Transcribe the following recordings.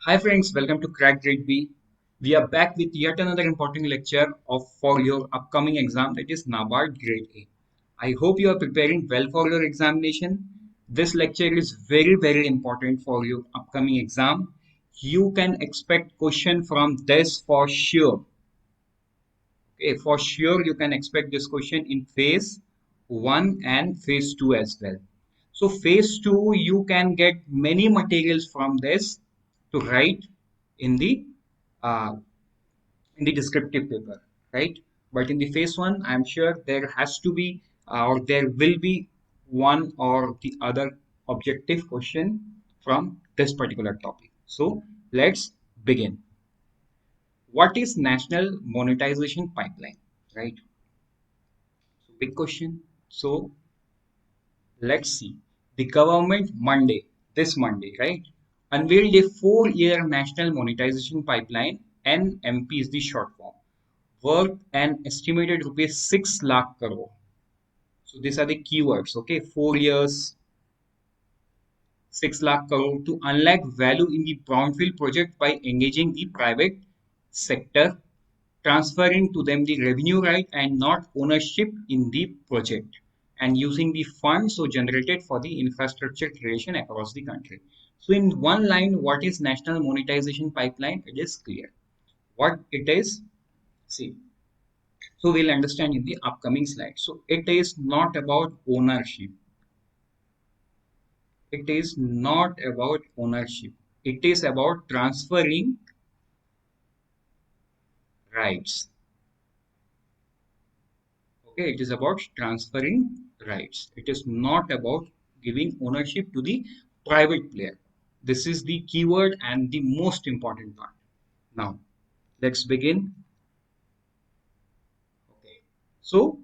Hi friends, welcome to Crack Grade B. We are back with yet another important lecture of for your upcoming exam, that is NABARD Grade A. I hope you are preparing well for your examination. This lecture is very important for your upcoming exam. You can expect question from this for sure. Okay, for sure you can expect this question in phase 1 and phase 2 as well. So phase 2 you can get many materials from this to write in uh, the descriptive paper, right? But in the phase 1 I'm sure there has to be or there will be one or the other objective question from this particular topic. So let's begin. What is national monetization pipeline, right? So big question. So let's see. The government this Monday, right, unveiled a 4-year national monetization pipeline. NMP is the short form, worth an estimated rupees 6 lakh crore. So these are the keywords. Okay, 4 years, 6 lakh crore to unlock value in the brownfield project by engaging the private sector, transferring to them the revenue right and not ownership in the project, and using the funds so generated for the infrastructure creation across the country. So in one line, what is national monetization pipeline? It is clear. What it is, see, so we'll understand in the upcoming slide. So it is not about ownership. It is not about ownership. It is about transferring rights. Okay, it is about transferring rights. It is not about giving ownership to the private player. This is the keyword and the most important part. Now, let's begin. Okay. So,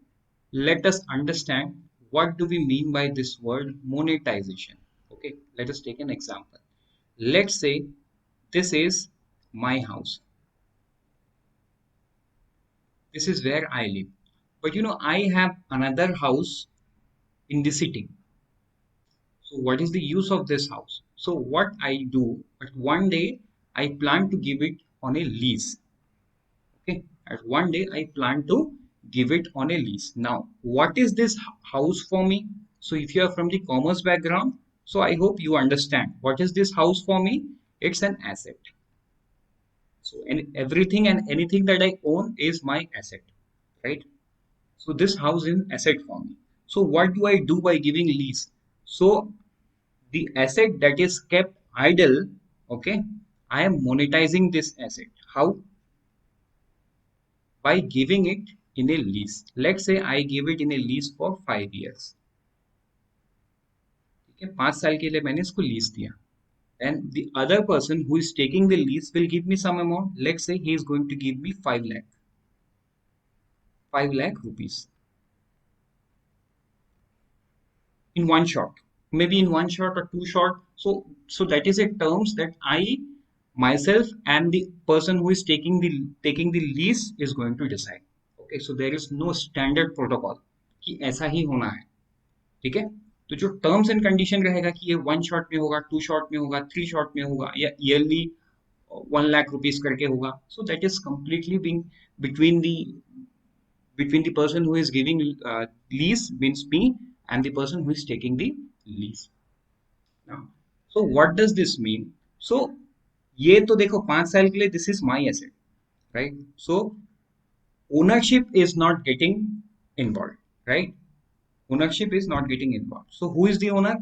let us understand what do we mean by this word monetization. Okay, let us take an example. Let's say this is my house. This is where I live. But I have another house in the city. So what is the use of this house? So what I do, at one day I plan to give it on a lease. Okay, at one day I plan to give it on a lease. Now, what is this house for me? So if you are from the commerce background, so I hope you understand what is this house for me? It's an asset. So and everything and anything that I own is my asset, right? So this house is an asset for me. So what do I do by giving lease? So the asset that is kept idle, okay, I am monetizing this asset. How? By giving it in a lease. Let's say I give it in a lease for 5 years. ठीक है, 5 साल के लिए मैंने इसको lease दिया. And the other person who is taking the lease will give me some amount. Let's say he is going to give me 5 lakh, 5 lakh rupees in one shot, maybe in one shot or two shot. So that is a terms that I myself and the person who is taking the lease is going to decide. Okay, so there is no standard protocol कि ऐसा ही होना है. ठीक है, तो जो terms and condition रहेगा कि ये वन शॉट में होगा, टू शॉट में होगा, थ्री शॉट में होगा, या ईयरली 1 लाख रुपीज करके होगा. So that is completely being between the between the person who is giving lease, means me, and the person who is taking the lease. Now, so what does this mean? So ये तो देखो 5 साल के लिए this is my asset, right? So ownership is not getting involved, right? Ownership is not getting involved. So who is the owner?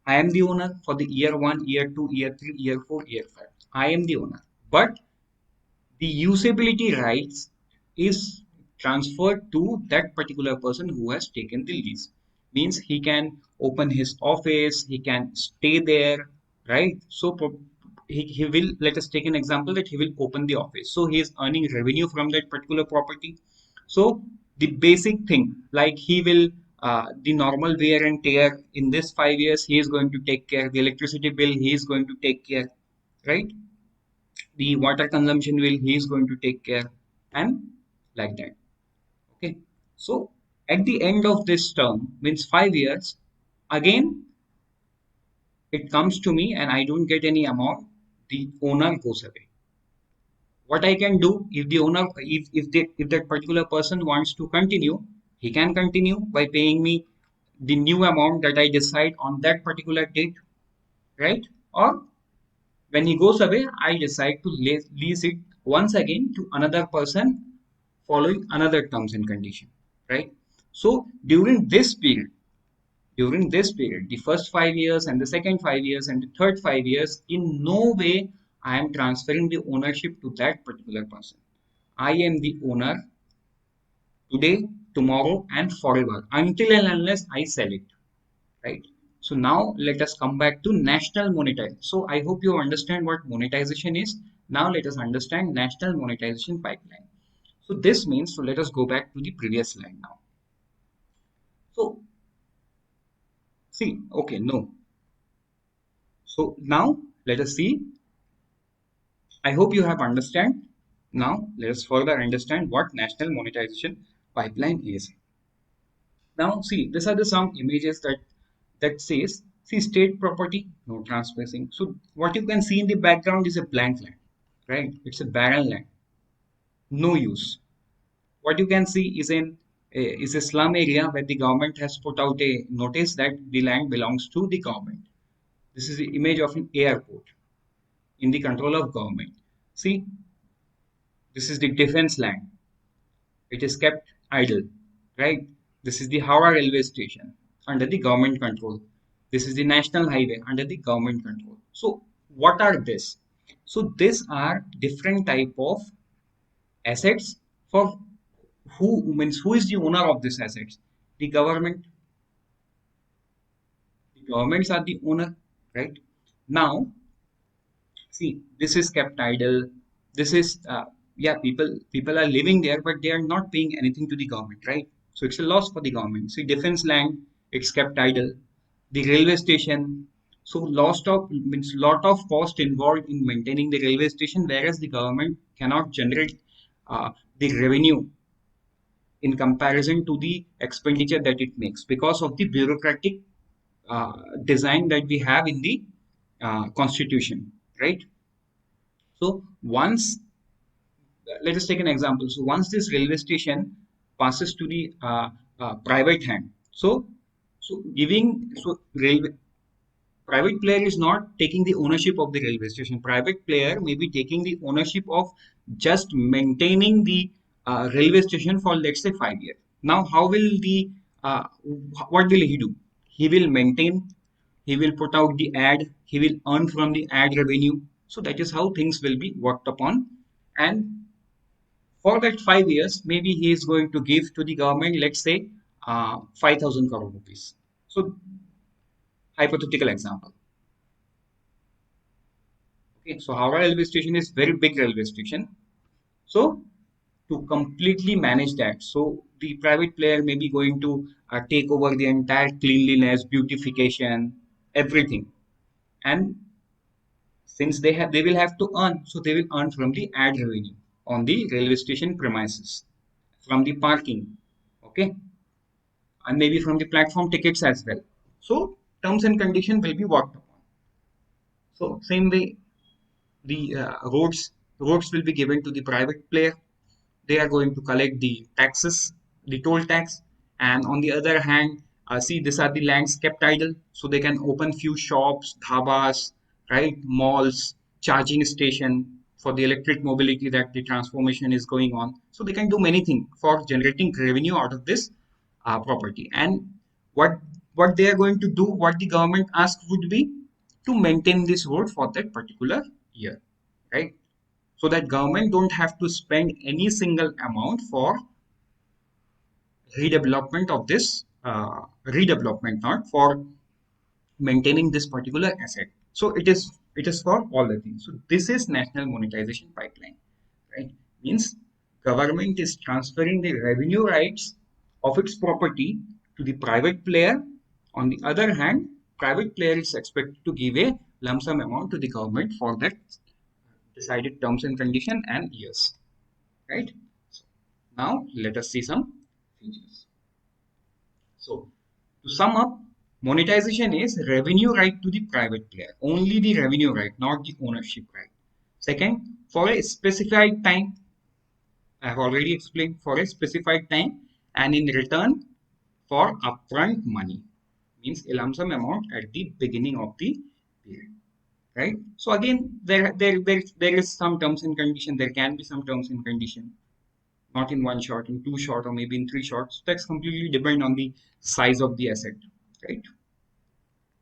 I am the owner for the year 1, year 2, year 3, year 4, year 5. I am the owner. But the usability rights is transferred to that particular person who has taken the lease. Means he can open his office, he can stay there, right? So he will, let us take an example that he will open the office. So he is earning revenue from that particular property. So the basic thing, like he will, the normal wear and tear in this 5 years, he is going to take care. The electricity bill, he is going to take care, right? The water consumption will he is going to take care, and like that. Okay, so at the end of this term, means 5 years, again it comes to me and I don't get any amount. the owner goes away. What I can do, if the owner, if that particular person wants to continue, he can continue by paying me the new amount that I decide on that particular date, right? Or when he goes away, I decide to lease it once again to another person following another terms and condition, right? So during this period, the first 5 years and the second 5 years and the third 5 years, in no way I am transferring the ownership to that particular person. I am the owner today, tomorrow, and forever until and unless I sell it, right? So now let us come back to national monetization. So I hope you understand what monetization is. Now let us understand national monetization pipeline. So this means, so let us go back to the previous slide now. So see, okay, no. So now let us see. I hope you have understand. Now let us further understand what national monetization pipeline is. Now see, these are the some images that says, see, state property, no transpassing. So what you can see in the background is a blank land, right? It's a barren land, no use. What you can see is a slum area where the government has put out a notice that the land belongs to the government. This is the image of an airport in the control of government. See, this is the defense land. It is kept idle, right? This is the Howrah railway station under the government control. This is the national highway under the government control. So what are this? So these are different type of assets for who is the owner of these assets? The government. The governments are the owner, right? Now see, this is kept idle. This is yeah, people are living there, but they are not paying anything to the government, right? So it's a loss for the government. See, defense land, it's kept idle. The railway station, so lost of means lot of cost involved in maintaining the railway station, whereas the government cannot generate the revenue in comparison to the expenditure that it makes because of the bureaucratic design that we have in the constitution, right? So once, let us take an example. So once this railway station passes to the private hand, so giving so railway private player is not taking the ownership of the railway station. Private player may be taking the ownership of just maintaining the railway station for, let's say, 5 years. Now, how will the what will he do? He will maintain. He will put out the ad. He will earn from the ad revenue. So that is how things will be worked upon. And for that 5 years, maybe he is going to give to the government, let's say, 5,000 crore rupees. So hypothetical example. Okay, so Howrah railway station is very big railway station. So to completely manage that, so the private player may be going to take over the entire cleanliness, beautification, everything. And since they will have to earn, so they will earn from the ad revenue on the railway station premises, from the parking, okay, and maybe from the platform tickets as well. So terms and conditions will be worked upon. So same way, the roads will be given to the private player. They are going to collect the taxes, the toll tax, and on the other hand, see, these are the lands kept idle, so they can open few shops, dhabas, right, malls, charging station for the electric mobility that the transformation is going on. So they can do many things for generating revenue out of this property. And what what they are going to do, what the government asks would be to maintain this road for that particular year, right? So that government don't have to spend any single amount for redevelopment of this redevelopment, not for maintaining this particular asset. So it is for all the things. So this is national monetization pipeline, right? Means government is transferring the revenue rights of its property to the private player. On the other hand, private player is expected to give a lump sum amount to the government for that decided terms and condition and years, right? Now let us see some features. So to sum up, Monetization is revenue right to the private player, only the revenue right, not the ownership right. Second, for a specified time, I have already explained, for a specified time, and in return for upfront money, means a lump sum amount at the beginning of the period, right? So again, there is some terms and condition. There can be some terms and condition, not in one shot, in two shot, or maybe in three shots. That's completely depend on the size of the asset, right?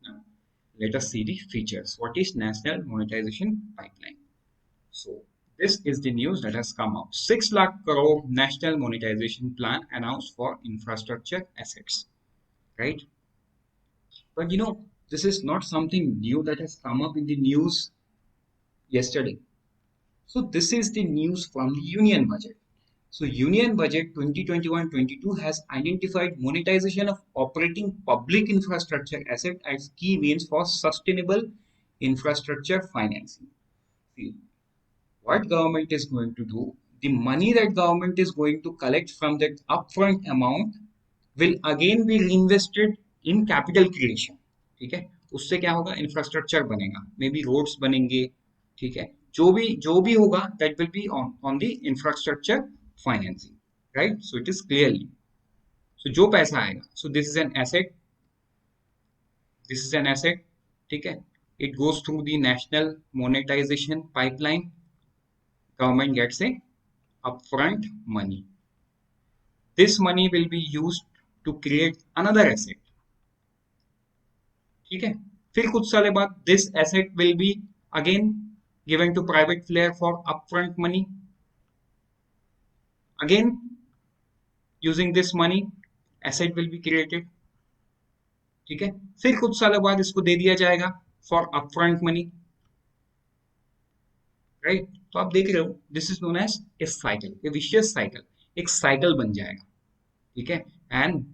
Now, let us see the features. What is National Monetization Pipeline? So this is the news that has come out. 6 lakh crore National Monetization Plan announced for infrastructure assets, right? But this is not something new that has come up in the news yesterday. So this is the news from the Union Budget. So Union Budget 2021-22 has identified monetization of operating public infrastructure asset as key means for sustainable infrastructure financing. See, what government is going to do, the money that government is going to collect from that upfront amount will again be reinvested in capital creation. ठीक है, उससे क्या होगा, infrastructure बनेगा, may be roads बनेंगे, ठीक है, जो भी होगा that will be on the infrastructure financing, right? So it is clearly, so जो पैसा आएगा, so this is an asset, ठीक है, it goes through the national monetization pipeline. Government gets a upfront money. This money will be used to create another asset. ठीक है, फिर कुछ साल बाद this asset will be again given to private player for upfront money. Again, using this money, asset will be created. ठीक है, फिर कुछ साल बाद इसको दे दिया जाएगा for upfront money, राइट? तो आप देख रहे हो, this is known as a cycle, a vicious cycle, एक साइकिल बन जाएगा, ठीक है? And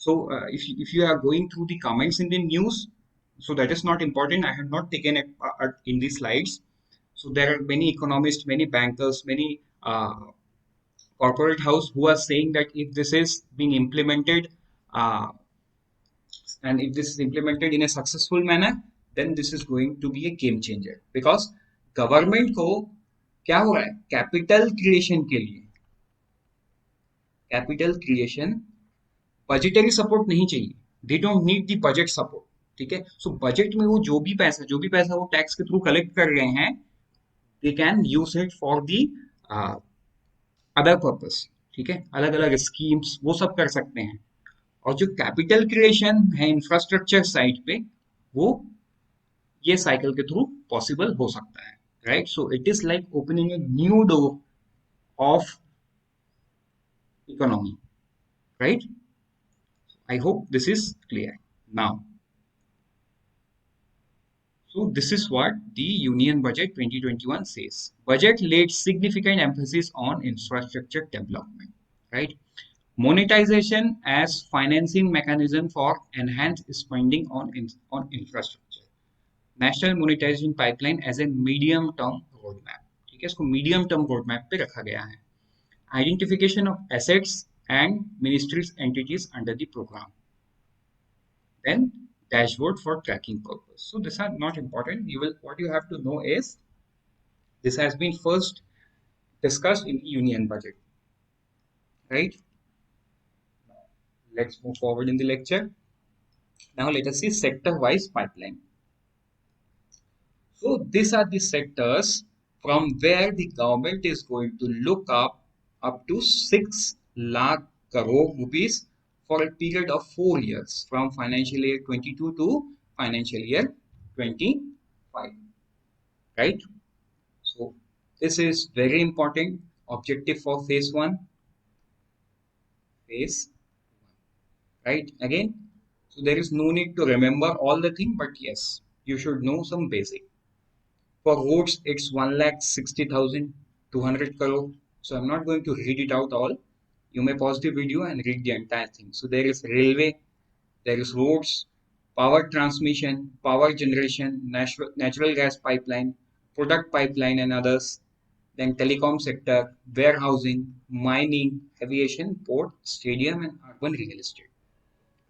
so if you are going through the comments in the news, so that is not important. I have not taken it in the slides. So there are many economists, many bankers, many corporate house who are saying that if this is being implemented, uh, and if this is implemented in a successful manner, then this is going to be a game changer, because government को क्या हो रहा है, capital creation के लिए, capital creation, budgetary support नहीं चाहिए, they don't need the budget support, ठीक है? सो बजट में वो जो भी पैसा वो टैक्स के थ्रू कलेक्ट कर रहे हैं, they can use it for the other purpose, ठीक है, अलग अलग स्कीम्स वो सब कर सकते हैं। और जो कैपिटल क्रिएशन है इंफ्रास्ट्रक्चर साइड पे, वो ये साइकिल के थ्रू पॉसिबल हो सकता है, right? So it is like opening a new door of economy, right? I hope this is clear now. So this is what the Union Budget 2021 says. Budget laid significant emphasis on infrastructure development, right? Monetization as financing mechanism for enhanced spending on infrastructure. National Monetization Pipeline as a medium term roadmap. ठीक है, इसको medium term road map पे रखा गया है. Identification of assets and ministries entities under the program. Then dashboard for tracking purpose. So these are not important. What you have to know is this has been first discussed in Union Budget, right? Let's move forward in the lecture. Now let us see sector-wise pipeline. So these are the sectors from where the government is going to look up to 6 lakh crore rupees for a period of 4 years, from financial year 22 to financial year 25, right? So this is very important objective for phase 1, phase 1, right? Again, so there is no need to remember all the thing, but yes, you should know some basic. For roads, it's 1,60,200 crore. So I'm not going to read it out all. You may pause the video and read the entire thing. So there is railway, there is roads, power transmission, power generation, natural gas pipeline, product pipeline and others. Then telecom sector, warehousing, mining, aviation, port, stadium and urban real estate.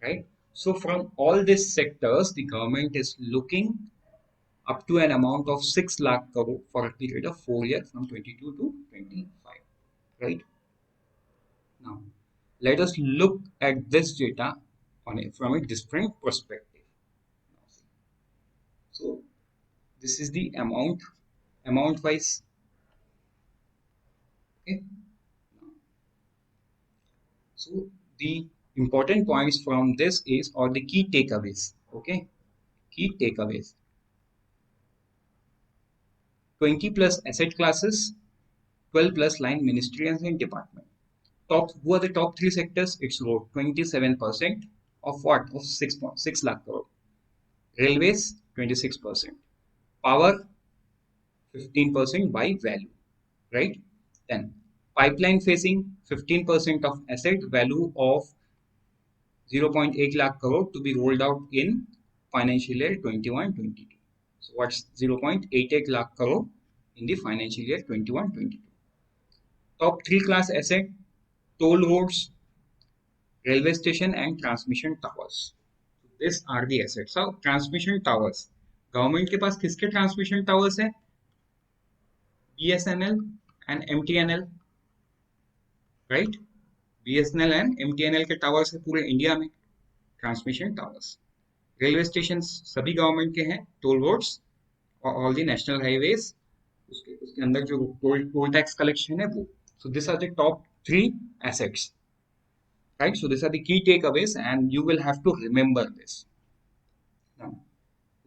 Right? So from all these sectors, the government is looking up to an amount of 6 lakh crore for a period of 4 years from 22 to 25, right? Now, let us look at this data from a different perspective. So, this is the amount wise. Okay. So, the important points from this is, or the key takeaways. Okay. Key takeaways: 20 plus asset classes, 12 plus line ministries and department. Who are the top three sectors? It's about 27% of what? Of 6.6 lakh crore. Railways, 26%. Power, 15% by value, right? Then pipeline facing 15% of asset value of 0.8 lakh crore to be rolled out in financial year 21-22. So what's 0.88 lakh crore in the financial year 21-22? Top three class asset: toll roads, railway station and transmission towers. These are the assets. So transmission towers. Government के पास किसके transmission towers है? BSNL and MTNL, right? BSNL and MTNL के towers है पूरे India में, transmission towers. Railway station सभी government के हैं. टोल रोड्स और ऑल द नेशनल हाईवेज, उसके अंदर जो टोल टैक्स कलेक्शन है वो. So this are the top three assets, right? So these are the key takeaways and you will have to remember this. Now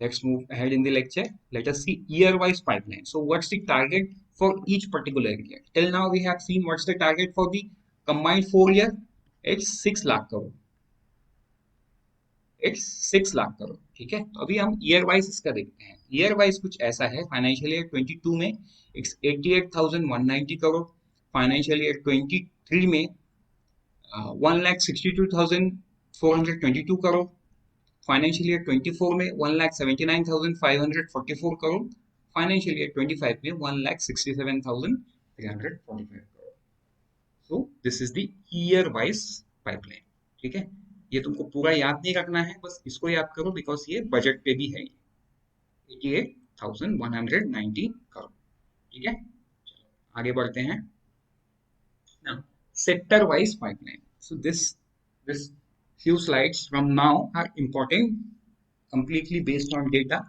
let's move ahead in the lecture. Let us see year wise pipeline. So what's the target for each particular year? Till now we have seen what's the target for the combined 4 year. It's 6 lakh crore. It's 6 lakh crore. ठीक है, तो अभी हम year wise इसका देखते हैं. Year wise कुछ ऐसा है. फाइनेंशियल ईयर 22 में इट्स 88,190 करोड़. फाइनेंशियल ईयर 23 में 1,62,422 करोड़. फाइनेंशियल ईयर 24 में 1,79,544 करोड़. फाइनेंशियल ईयर 25 में 1,67,345 करोड़. सो this is the year wise pipeline. ठीक है, ये तुमको पूरा याद नहीं रखना है, बस इसको याद करो बिकॉज ये बजट पे भी है. 88,190 करोड़. ठीक है, आगे बढ़ते हैं. Now, sector wise pipeline. So this few slides from now are important, completely based on data.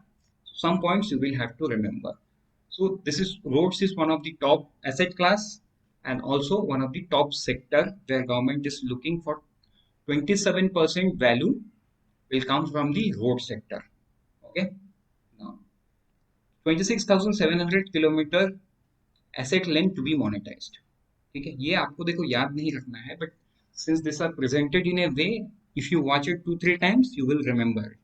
Some points you will have to remember. So this is roads is one of the top asset class and also one of the top sector where government is looking for 27% value will come from the road sector. Okay, now 26,700 kilometer asset length to be monetized. ठीक है, ये आपको देखो याद नहीं रखना है, but since this are presented in a way, if you watch it 2-3 times you will remember it.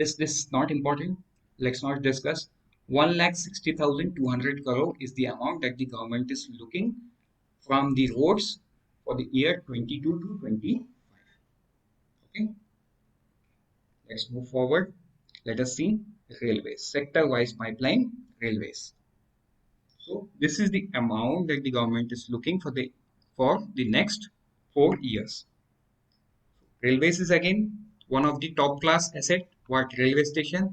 This is not important, let's not discuss. 1,60,200 crore is the amount that the government is looking from the roads for the year 22 to 25. Okay, let's move forward. Let us see railways, sector wise pipeline. Railways. So this is the amount that the government is looking for the next 4 years. Railways is again one of the top class asset. What? Railway station.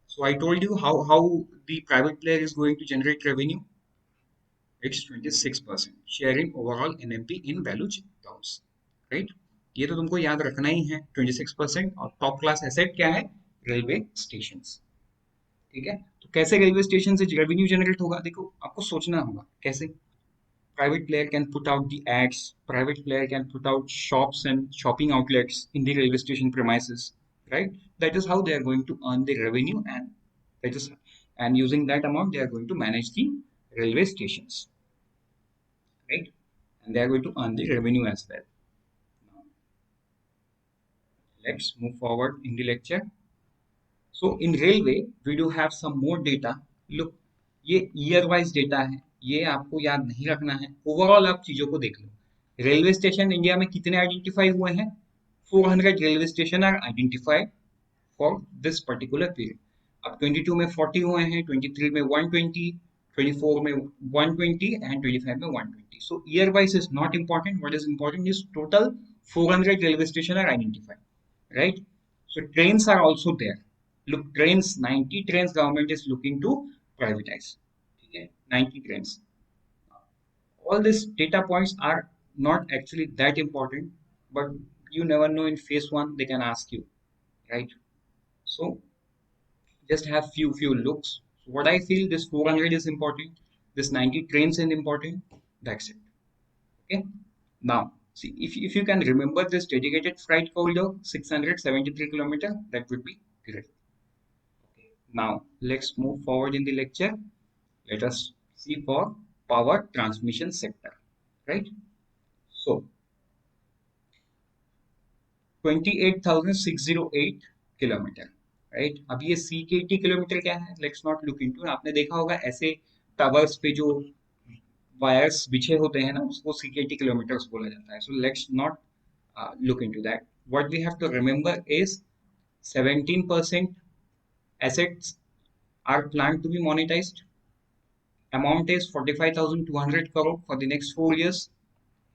So I told you how the private player is going to generate revenue. It's 26% sharing overall NMP in value terms, right? ये तो तुमको याद रखना ही है. 26% और top class asset क्या है? Railway station. ठीक है, तो कैसे रेलवे स्टेशन से रेवेन्यू जनरेट होगा? देखो आपको सोचना होगा कैसे. Private player can put out the ads. Private player can put out shops and shopping outlets in the railway station premises, right? That is how they are going to earn the revenue, and using that amount they are going to manage the railway stations, right? And they are going to earn the revenue as well. Now, let's move forward in the lecture. So in railway, we do have some more data. Look, ये year wise data है, ये आपको याद नहीं रखना है. Overall आप चीजों को देख लो. रेलवे स्टेशन इंडिया में कितने आइडेंटिफाई हुए हैं? 400 railway station are identified for this particular period. अब 22 में 40 हुए हैं, 23 में 120, 24 में 120 and 25 में 120. So year wise is not important. What is important is total 400 railway station are identified, right? So trains are also there. Look, trains, 90 trains government is looking to privatize. Okay, 90 trains. All these data points are not actually that important, but you never know, in phase one they can ask you, right? So just have few looks. So what I feel, this 400 is important, this 90 trains is important. That's it. Okay. Now, see, if you can remember this dedicated freight corridor, 673 kilometer, that would be great. Okay. Now, let's move forward in the lecture. Let us see for power transmission sector, right? So, 28,608 kilometre, right? अब ये CKT kilometre क्या है? Let's not look into. आपने देखा होगा ऐसे towers पे जो वायर्स बिछे होते हैं ना, उसको CKT किलोमीटर्स बोला जाता है. So let's not look into that. What we have to remember is 17% assets are planned to be monetized. Amount is 45,200 crore for the next 4 years,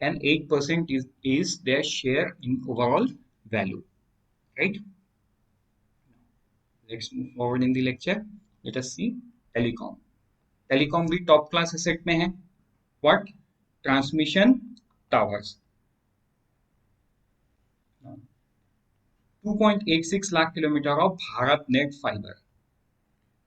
and 8% is their share in overall value, right? Let's move forward in the lecture. Let us see telecom. Telecom भी top class asset में है. What? Transmission towers. 2.86 lakh kilometre of Bharat net fibre.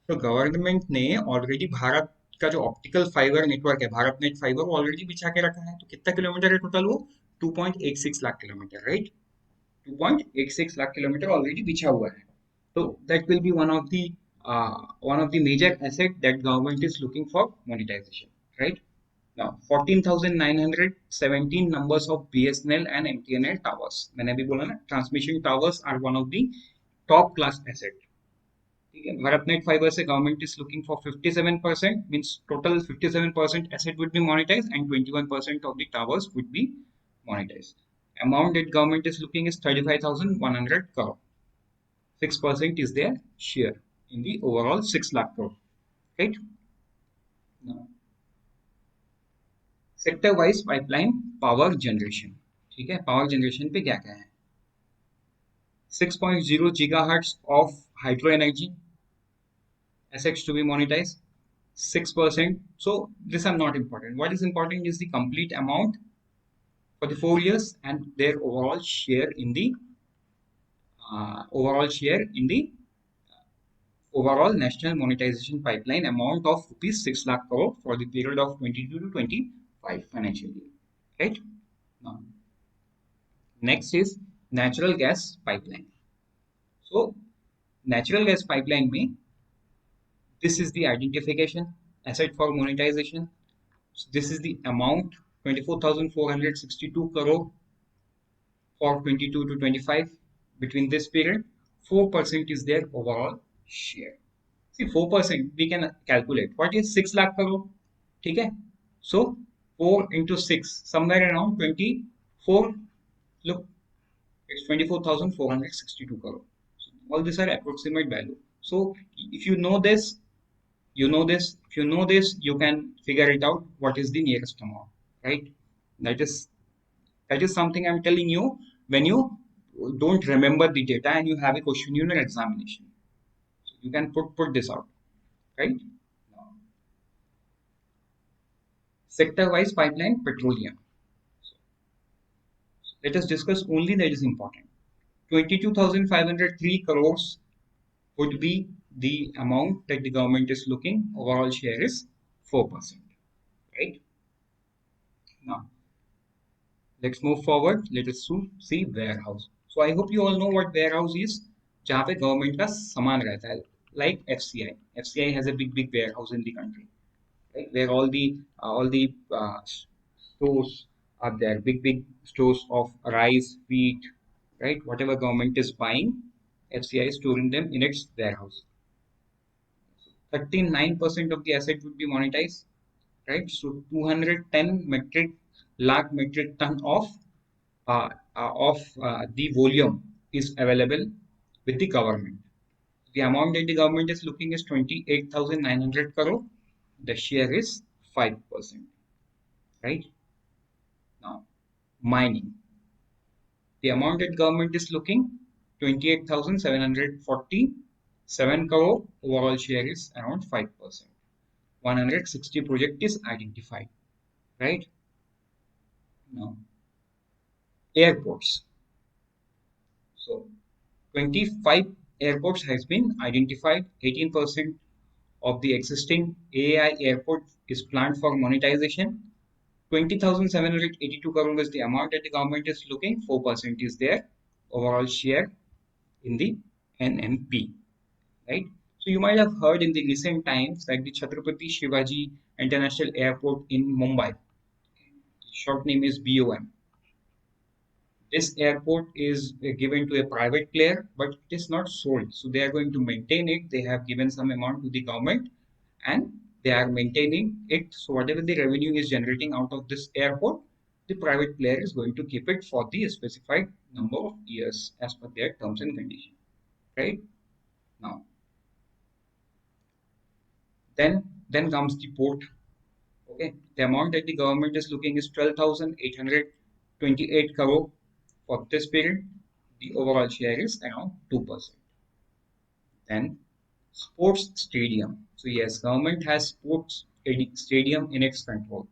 तो government ने already Bharat का जो optical fibre network है, Bharat net fibre, वो already बिछा के रखा है. तो कितना किलोमीटर है टोटल? वो 2.86 lakh kilometre, right? 2.86 lakh kilometre already बिछा हुआ है. So that will be one of the major asset that government is looking for monetization, right? Now 14,917 numbers of BSNL and MTNL towers. मैंने अभी बोला ना, transmission towers are one of the top class asset. ठीक है, BharatNet fibre से government is looking for 57%, means total 57% asset would be monetized and 21% of the towers would be monetized. Amount that government is looking is 35,100 crore. 6% is their share in the overall 6 lakh crore, right? Now, sector wise pipeline power generation. ठीक है, power generation पे क्या क्या है? 6.0 gigahertz of hydro energy assets to be monetized. 6%. So these are not important. What is important is the complete amount for the 4 years and their overall share in the overall national monetization pipeline amount of rupees 6 lakh crore for the period of 22 to 25 financial year, right? Now, next is natural gas pipeline. So natural gas pipeline में this is the identification asset for monetization. So this is the amount 24,462 crore for 22 to 25. Between this period, 4% is their overall share. See, 4% we can calculate. What is 6 lakh crore? ठीक है? So 4 into 6, somewhere around 24. Look, it's 24,462 crore. So all these are approximate value. So if you know this, you know this. If you know this, you can figure it out. What is the nearest amount, right? That is something I'm telling you when you don't remember the data and you have a question in your examination. So you can put this out, right? Sector-wise pipeline petroleum. So let us discuss only that is important. 22,503 crores would be the amount that the government is looking. Overall share is 4%, right? Now, let's move forward. Let us see warehouse. So I hope you all know what warehouse is. जहाँ पे government का सामान रहता है, like FCI. FCI has a big warehouse in the country, right? Where all the stores are there, big stores of rice, wheat, right? Whatever government is buying, FCI is storing them in its warehouse. 39% of the asset would be monetized, right? So 210 lakh metric ton of the volume is available with the government. The amount that the government is looking is 28,900 crore. the share is 5%, right? Now, mining. The amount that government is looking, 28,747 crore. Overall share is around 5%. 160 project is identified, right? Now, airports. So, 25 airports has been identified. 18% of the existing AI airport is planned for monetization. 20,782 crore is the amount that the government is looking. 4% is their overall share in the NMP, right? So you might have heard in the recent times that the Chhatrapati Shivaji International Airport in Mumbai, short name is BOM. This airport is given to a private player, but it is not sold. So they are going to maintain it. They have given some amount to the government and they are maintaining it. So whatever the revenue is generating out of this airport, the private player is going to keep it for the specified number of years as per their terms and conditions. Right? Now, then comes the port. Okay, the amount that the government is looking is 12,828 crore for this period. The overall share is around 2%. Then sports stadium. So yes, government has sports stadium in its control,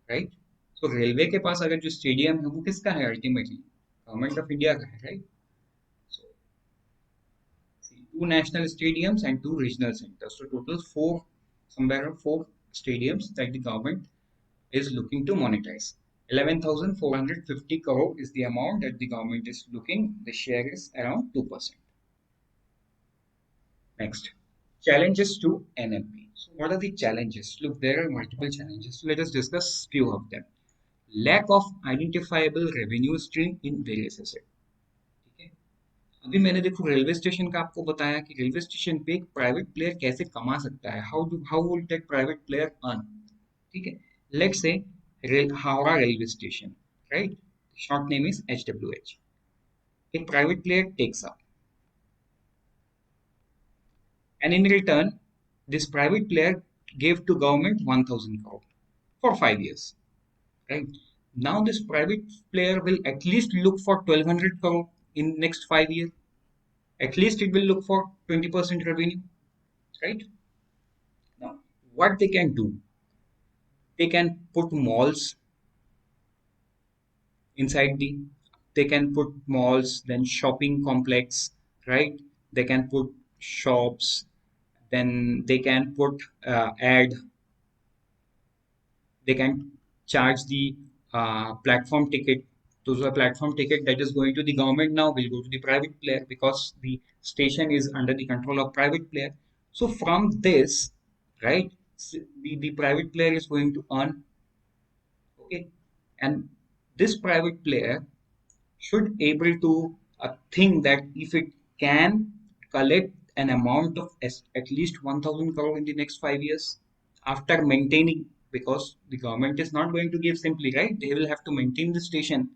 right? So railway के पास अगर जो stadium है वो किसका है ultimately government of India का है right so two national stadiums and two regional centers so total four somewhere around four stadiums that the government is looking to monetize 11,450 crore is the amount that the government is looking the share is around 2%. Next, challenges to NMP. So, what are the challenges? Look, there are multiple challenges. So let us discuss few of them. Lack of identifiable revenue stream in various assets. ठीक है अभी मैंने देखो railway station का आपको बताया कि railway station पे एक प्राइवेट प्लेयर कैसे कमा सकता है how will that private player earn ठीक है let's say Howrah railway station right short name is HWH a private player takes up and in return this private player gave to government 1000 crore for 5 years right now this private player will at least look for 1200 crore in next 5 years at least it will look for 20% revenue right now what they can do they can put malls inside they can put malls then shopping complex right they can put shops then they can put ad they can charge the platform ticket. Those are platform ticket that is going to the government now will go to the private player because the station is under the control of private player. So from this, right, the private player is going to earn, okay, and this private player should able to think that if it can collect an amount of at least 1000 crore in the next 5 years after maintaining because the government is not going to give simply right they will have to maintain the station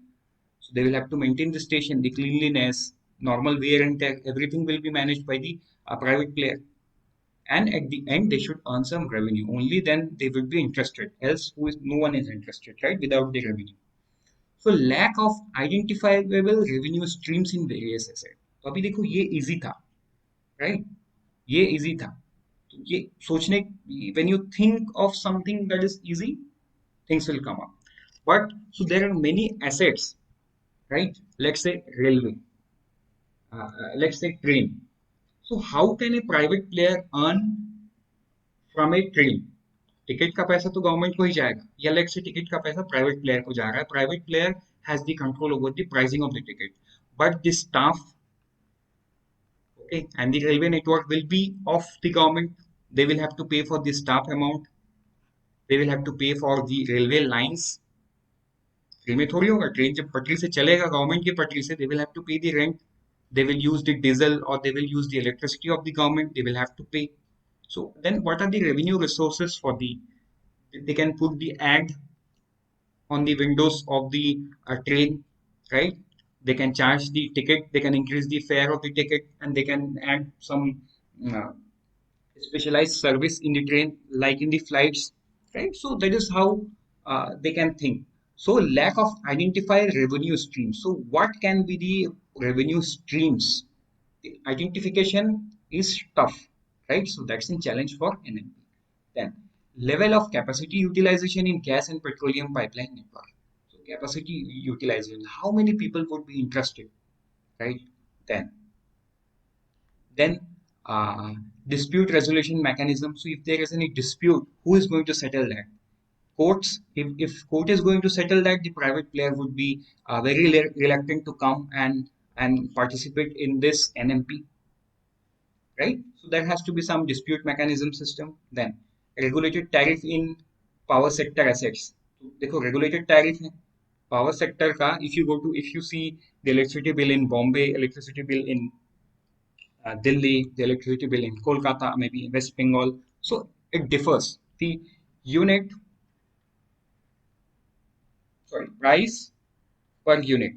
so they will have to maintain the station the cleanliness normal wear and tear everything will be managed by the private player and at the end they should earn some revenue only then they will be interested else no one is interested right without the revenue so lack of identifiable revenue streams in various assets तो अभी देखो ये easy था right ये easy था तो ये सोचने when you think of something that is easy things will come up but so there are many assets right let's say railway let's say train so how can a private player earn from a train ticket का पैसा तो government को ही जाएगा या late से ticket का पैसा private player को जा रहा है private player has the control over the pricing of the ticket but the staff okay and the railway network will be of the government they will have to pay for the staff amount they will have to pay for the railway lines free में थोड़ी होगा train जब पटरी से चलेगा government की पटरी से they will have to pay the rent they will use the diesel or they will use the electricity of the government they will have to pay so then what are the revenue resources for the they can put the ad on the windows of the train, right? They can charge the ticket, they can increase the fare of the ticket, and they can add some uh, specialized service in the train, like in the flights, right? So that is how they can think. So lack of identify revenue streams. So what can be the revenue streams? The identification is tough, right? So that's a challenge for NMP. Then level of capacity utilization in gas and petroleum pipeline network. So capacity utilization, how many people would be interested, right? Then then uh, dispute resolution mechanism. So if there is any dispute, who is going to settle that? Courts. If court is going to settle that, the private player would be very reluctant to come and participate in this NMP, right? So there has to be some dispute mechanism system. Then regulated tariff in power sector assets. देखो regulated tariff है power sector का. If you see the electricity bill in Bombay, electricity bill in Delhi, the electricity bill in Kolkata, maybe West Bengal. So it differs. The unit, sorry, price per unit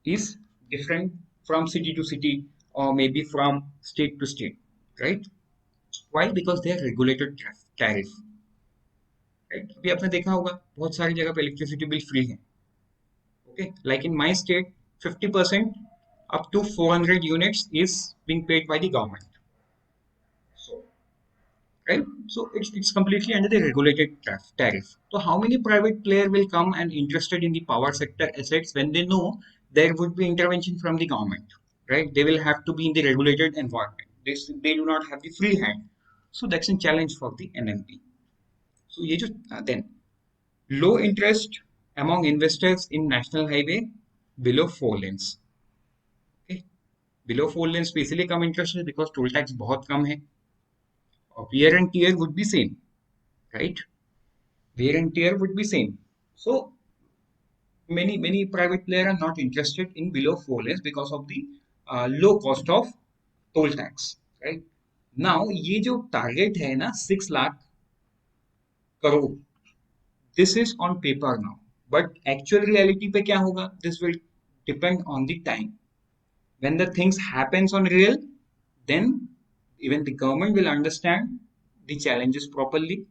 is different from city to city or maybe from state to state, right? Why? Because they are regulated tariff, right? अभी आपने देखा होगा बहुत सारी जगह पे electricity bill free है. Okay, like in my state, 50% up to 400 units is being paid by the government. So right? So it's completely under the regulated tariff. So how many private player will come and interested in the power sector assets when they know there would be intervention from the government, right? They will have to be in the regulated environment. They do not have the free hand. So that's a challenge for the NMP. So ये जो then low interest among investors in national highway below 4 lanes. Okay, below 4 lanes पे इसीलिए कम interest है because toll tax बहुत कम है और wear and tear would be same, right? Wear and tear would be same. So many private players are not interested in below 4 lanes because of the low cost of toll tax, right? Now ये जो target है ना 6 lakh crore, this is on paper now, but actual reality पे क्या होगा? This will depend on the time. When the things happens on real, then even the government will understand the challenges properly,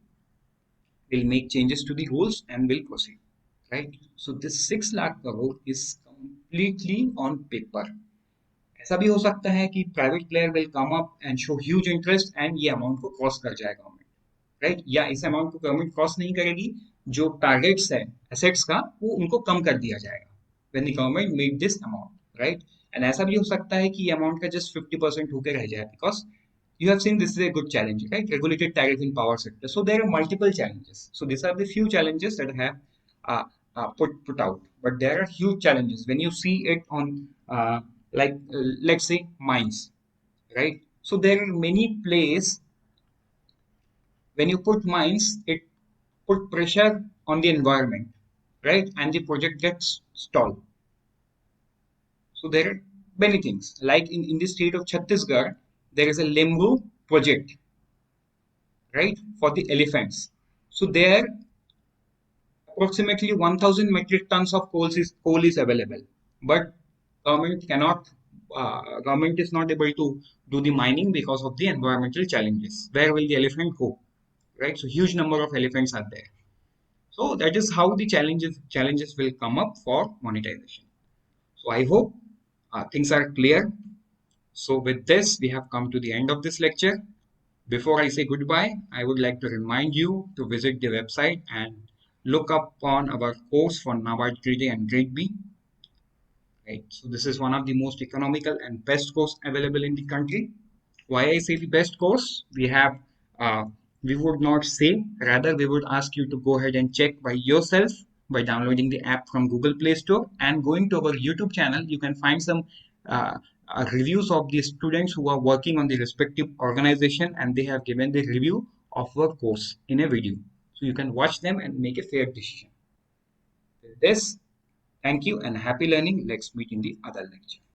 will make changes to the rules and will proceed, right? So this 6 lakh crore is completely on paper. ऐसा भी हो सकता है कि private player will come up and show huge interest and ये amount को cross कर जाए गवर्नमेंट, राइट? या इस अमाउंट को गवर्नमेंट क्रॉस नहीं करेगी, जो टारगेट्स है एसेट्स का वो उनको कम कर दिया जाएगा when the government made this amount, right? And ऐसा भी हो सकता है कि ये अमाउंट का जस्ट 50% होकर रह जाए because you have seen this is a good challenge, right? Regulated tariff in power sector. So there are multiple challenges. So these are the few challenges that I have put out. But there are huge challenges when you see it on let's say mines, right? So there are many places when you put mines, it put pressure on the environment, right? And the project gets stalled. So there are many things. Like in the state of Chhattisgarh, there is a Lembu project, right, for the elephants. So there approximately 1000 metric tons of coal is available, but government cannot government is not able to do the mining because of the environmental challenges. Where will the elephant go, right? So huge number of elephants are there. So that is how the challenges will come up for monetization. So I hope things are clear. So with this, we have come to the end of this lecture. Before I say goodbye, I would like to remind you to visit the website and look up on our course for NABARD Grade A and Grade B. Right. So this is one of the most economical and best course available in the country. Why I say the best course? Uh, we would not say, rather we would ask you to go ahead and check by yourself by downloading the app from Google Play Store and going to our YouTube channel. You can find some uh, reviews of the students who are working on the respective organization and they have given the review of our course in a video. So you can watch them and make a fair decision. With this, thank you and happy learning. Let's meet in the other lecture.